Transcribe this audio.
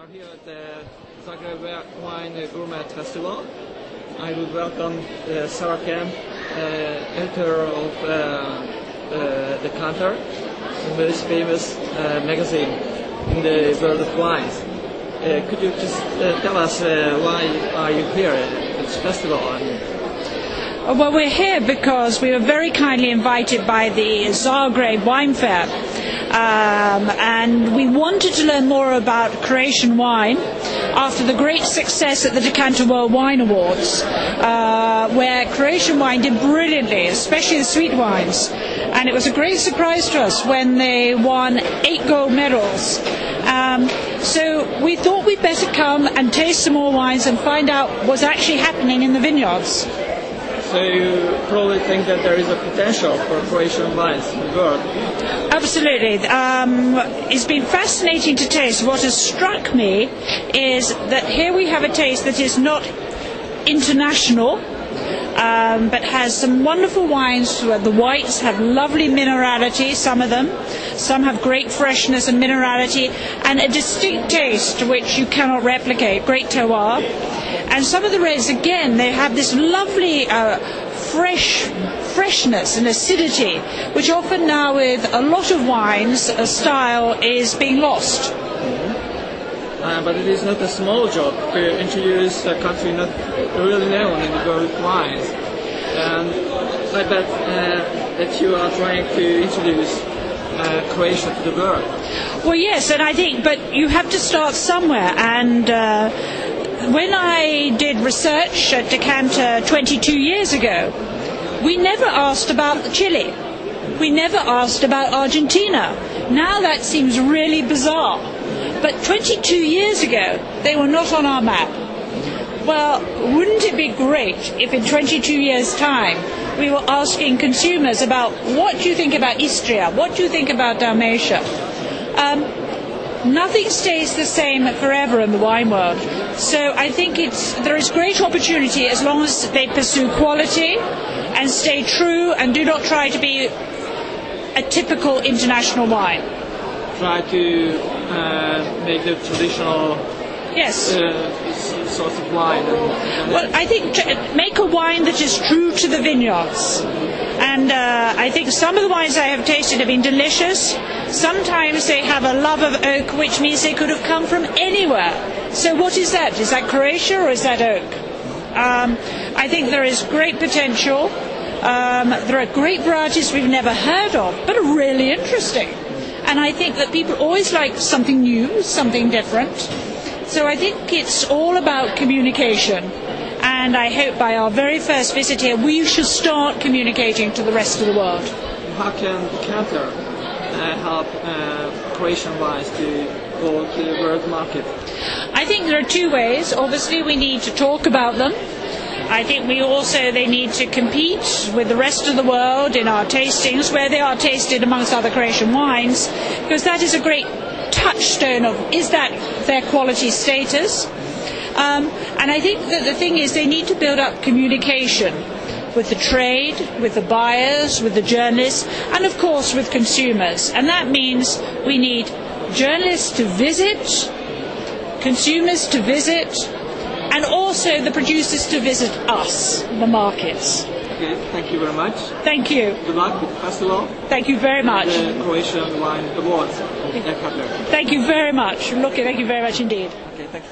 are here at the Zagreb Wine Gourmet Festival. I would welcome Sarah Kemp, editor of Decanter, the most famous magazine in the world of wines. Could you just tell us why are you here at this festival? Well, we're here because we were very kindly invited by the Zagreb Wine Fair, and we wanted to learn more about Croatian wine after the great success at the Decanter World Wine Awards, where Croatian wine did brilliantly, especially the sweet wines. And it was a great surprise to us when they won 8 gold medals. So we thought we'd better come and taste some more wines and find out what's actually happening in the vineyards. So you probably think that there is a potential for Croatian wines in the world? Absolutely. It's been fascinating to taste. What has struck me is that here we have a taste that is not international, but has some wonderful wines where the whites have lovely minerality, some of them. Some have great freshness and minerality, and a distinct taste which you cannot replicate, great terroir. And some of the reds, again, they have this lovely freshness and acidity, which often now with a lot of wines, a style is being lost. But it is not a small job to introduce a country not really known in the world of wines. And I bet that you are trying to introduce Croatia to the world. Well, yes, and I think, but you have to start somewhere. And when I did research at Decanter 22 years ago, we never asked about Chile. We never asked about Argentina. Now that seems really bizarre. But 22 years ago, they were not on our map. Well, wouldn't it be great if in 22 years' time we were asking consumers about what do you think about Istria, what do you think about Dalmatia? Nothing stays the same forever in the wine world. So I think there is great opportunity as long as they pursue quality and stay true and do not try to be a typical international wine. Try to make the traditional sorts of wine. Well, I think make a wine that is true to the vineyards. And I think some of the wines I have tasted have been delicious. Sometimes they have a love of oak, which means they could have come from anywhere. So what is that? Is that Croatia or is that oak? I think there is great potential. There are great varieties we've never heard of, but are really interesting. And I think that people always like something new, something different. So I think it's all about communication. And I hope by our very first visit here, we should start communicating to the rest of the world. How can Decanter help Croatian wines to go to the world market? I think there are two ways. Obviously, we need to talk about them. I think they need to compete with the rest of the world in our tastings, where they are tasted amongst other Croatian wines, because that is a great touchstone of, is that their quality status? And I think that the thing is they need to build up communication with the trade, with the buyers, with the journalists, and of course with consumers. And that means we need journalists to visit, consumers to visit, and also the producers to visit us, the markets. Okay, thank you very much. Thank you. Good luck with the festival. Thank you very much. The Croatian Wine Awards. Thank you very much. Thank you very much indeed. Okay, thanks.